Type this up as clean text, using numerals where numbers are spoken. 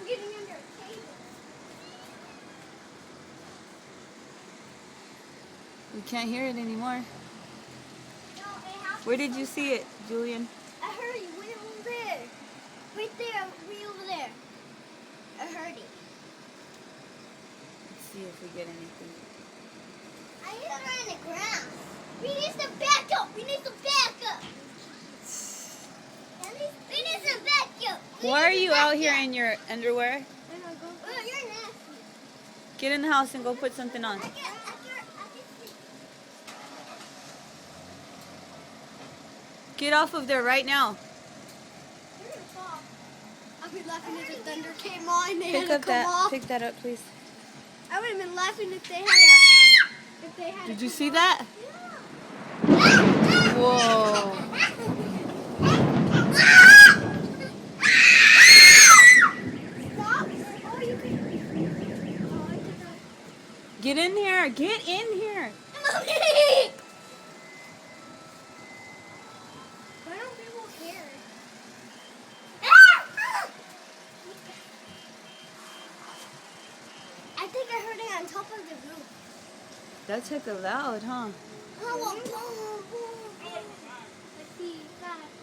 getting under a table. We can't hear it anymore. No, it has Where did you see it, Julian? I heard it way over there. Right there, way over there. I heard it. Let's see if we get anything. I hear it on the ground. We need some backup. We need some backup. We need some backup. Why are you out here in your underwear? Oh, you're nasty. Get in the house and go put something on. I can see. Get off of there right now. You're gonna fall. I'd be laughing if the thunder came on and they Pick had to up come that. off. Pick that up, please. I would have been laughing if they had Did to you come see off. that? Yeah. Whoa. Stop. Oh, you can. Oh, I did that. Get in here. Get in here. Mommy! Why don't people care? I think I heard it on top of the roof. That's heck of loud, huh? Oh, boom, boom.